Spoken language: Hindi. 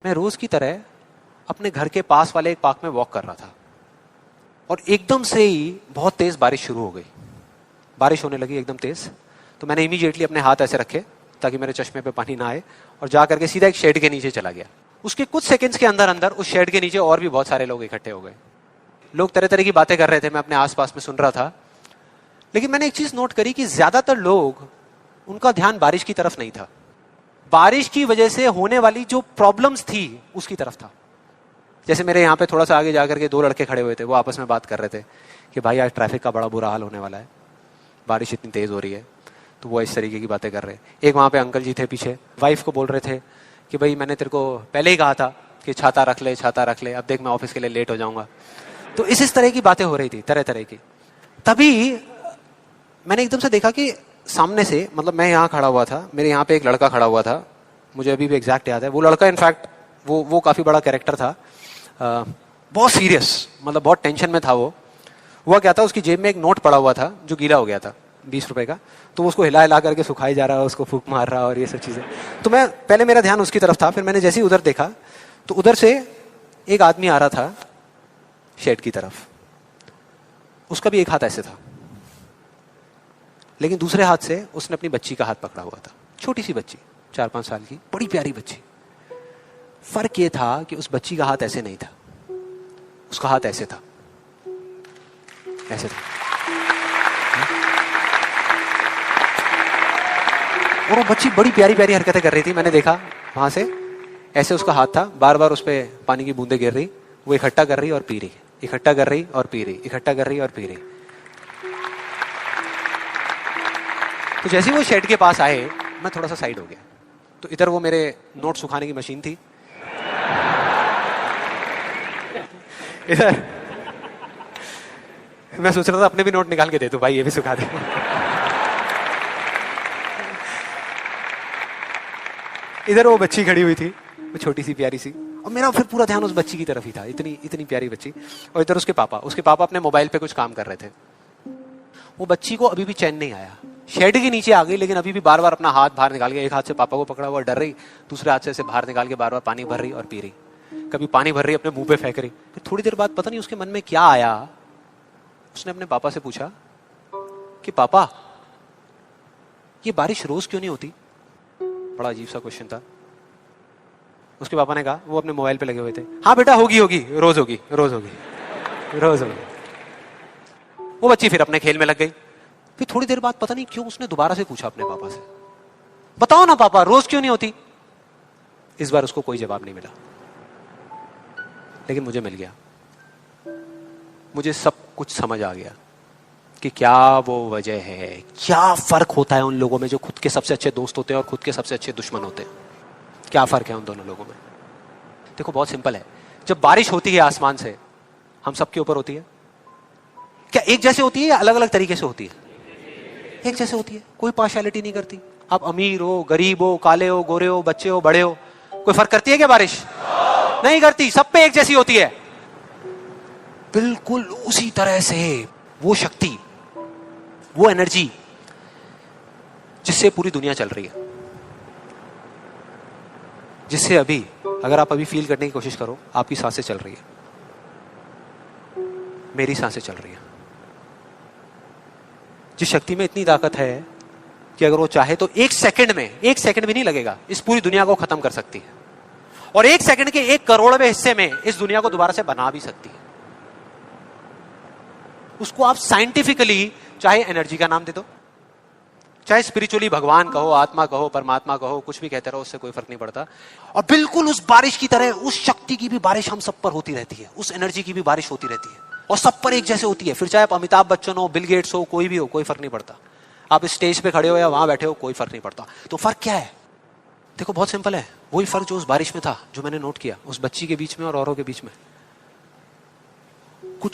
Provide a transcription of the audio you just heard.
मैं रोज की तरह अपने घर के पास वाले एक पार्क में वॉक कर रहा था और एकदम से ही बहुत तेज बारिश शुरू हो गई। बारिश होने लगी एकदम तेज, तो मैंने इमीडिएटली अपने हाथ ऐसे रखे ताकि मेरे चश्मे पे पानी ना आए और जा करके सीधा एक शेड के नीचे चला गया। उसके कुछ सेकंड्स के अंदर अंदर उस शेड के नीचे और भी बहुत सारे लोग इकट्ठे हो गए। लोग तरह तरह की बातें कर रहे थे, मैं अपने आसपास में सुन रहा था। लेकिन मैंने एक चीज नोट करी कि ज्यादातर लोग, उनका ध्यान बारिश की तरफ नहीं था, बारिश की वजह से होने वाली जो प्रॉब्लम्स थी उसकी तरफ था। जैसे मेरे यहाँ पे थोड़ा सा आगे जाकर के दो लड़के खड़े हुए थे, वो आपस में बात कर रहे थे कि भाई आज ट्रैफिक का बड़ा बुरा हाल होने वाला है, बारिश इतनी तेज हो रही है। तो वो इस तरीके की बातें कर रहे हैं। एक वहां पे अंकल जी थे पीछे, वाइफ को बोल रहे थे कि भाई मैंने तेरे को पहले ही कहा था कि छाता रख ले, छाता रख ले, अब देख मैं ऑफिस के लिए लेट हो जाऊंगा। तो इस तरह की बातें हो रही थी, तरह तरह की। तभी मैंने एकदम से देखा कि सामने से, मतलब मैं यहाँ खड़ा हुआ था, मेरे यहाँ पे एक लड़का खड़ा हुआ था, मुझे अभी भी एग्जैक्ट याद है। वो लड़का इनफैक्ट वो काफी बड़ा कैरेक्टर था, बहुत सीरियस, मतलब बहुत टेंशन में था वो। हुआ क्या था, उसकी जेब में एक नोट पड़ा हुआ था जो गीला हो गया था, 20 रुपए का। तो वो उसको हिला हिला करके सुखाई जा रहा है, उसको फूंक मार रहा और ये सब चीजें। तो मैं पहले, मेरा ध्यान उसकी तरफ था, फिर मैंने जैसे ही उधर देखा तो उधर से एक आदमी आ रहा था शेड की तरफ। उसका भी एक हाथ ऐसे था, लेकिन दूसरे हाथ से उसने अपनी बच्ची का हाथ पकड़ा हुआ था, छोटी सी बच्ची, 4-5 साल की, बड़ी प्यारी बच्ची। फर्क ये था कि उस बच्ची का हाथ ऐसे नहीं था, उसका हाथ ऐसे था, ऐसे था। और वो बच्ची बड़ी प्यारी प्यारी हरकतें कर रही थी। मैंने देखा वहां से, ऐसे उसका हाथ था, बार बार उस पर पानी की बूंदें गिर रही, वो इकट्ठा कर रही और पी रही, इकट्ठा कर रही और पी रही, इकट्ठा कर रही और पी रही। तो जैसे ही वो शेड के पास आए, मैं थोड़ा सा साइड हो गया। तो इधर वो मेरे नोट सुखाने की मशीन थी, इधर मैं सोच रहा था अपने भी नोट निकाल के दे दूं, भाई ये भी सुखा दे। इधर वो बच्ची खड़ी हुई थी, वो छोटी सी प्यारी सी, और मेरा फिर पूरा ध्यान उस बच्ची की तरफ ही था, इतनी इतनी प्यारी बच्ची। और इधर उसके पापा अपने मोबाइल पे कुछ काम कर रहे थे। वो बच्ची को अभी भी चैन नहीं आया, शेड के नीचे आ गई, लेकिन अभी भी बार बार अपना हाथ बाहर निकाल के, एक हाथ से पापा को पकड़ा हुआ डर रही, दूसरे हाथ से ऐसे बाहर निकाल के बार बार पानी भर रही और पी रही। कभी पानी भर रही, अपने मुंह पे फेंक रही। फिर थोड़ी देर बाद पता नहीं उसके मन में क्या आया, उसने अपने पापा से पूछा कि पापा, ये बारिश रोज क्यों नहीं होती? बड़ा अजीब सा क्वेश्चन था। उसके पापा ने कहा, वो अपने मोबाइल पे लगे हुए थे, हाँ बेटा होगी होगी, रोज होगी, रोज होगी, रोज होगी। वो बच्ची फिर अपने खेल में लग गई। फिर थोड़ी देर बाद पता नहीं क्यों उसने दोबारा से पूछा अपने पापा से, बताओ ना पापा, रोज क्यों नहीं होती? इस बार उसको कोई जवाब नहीं मिला, लेकिन मुझे मिल गया। मुझे सब कुछ समझ आ गया कि क्या वो वजह है, क्या फर्क होता है उन लोगों में जो खुद के सबसे अच्छे दोस्त होते हैं और खुद के सबसे अच्छे दुश्मन होते हैं। क्या फर्क है उन दोनों लोगों में? देखो बहुत सिंपल है। जब बारिश होती है आसमान से, हम सबके ऊपर होती है, क्या एक जैसे होती है या अलग अलग तरीके से होती है? एक जैसे होती है, कोई पार्शियलिटी नहीं करती। आप अमीर हो, गरीब हो, काले हो, गोरे हो, बच्चे हो, बड़े हो, कोई फर्क करती है क्या बारिश? नहीं करती, सब पे एक जैसी होती है। बिल्कुल उसी तरह से वो शक्ति, वो एनर्जी जिससे पूरी दुनिया चल रही है, जिससे अभी, अगर आप अभी फील करने की कोशिश करो, आपकी सांसें चल रही है, मेरी सांसें चल रही है। जिस शक्ति में इतनी ताकत है कि अगर वो चाहे तो एक सेकंड भी नहीं लगेगा, इस पूरी दुनिया को खत्म कर सकती है, और एक सेकंड के 1 करोड़वें हिस्से में इस दुनिया को दोबारा से बना भी सकती है। उसको आप साइंटिफिकली चाहे एनर्जी का नाम दे दो, चाहे स्पिरिचुअली भगवान कहो, आत्मा कहो, परमात्मा कहो, कुछ भी कहते रहो, उससे कोई फर्क नहीं पड़ता। और बिल्कुल उस बारिश की तरह, उस शक्ति की भी बारिश हम सब पर होती रहती है, उस एनर्जी की भी बारिश होती रहती है, और सब पर एक जैसे होती है। फिर चाहे आप अमिताभ बच्चन हो, बिल गेट्स हो, कोई भी हो, कोई फर्क नहीं पड़ता। आप इस स्टेज पे खड़े हो या वहां बैठे हो, कोई फर्क नहीं पड़ता। तो फर्क क्या है? देखो बहुत सिंपल है, वही फर्क जो उस बारिश में था, जो मैंने नोट किया उस बच्ची के बीच में और औरों के बीच में।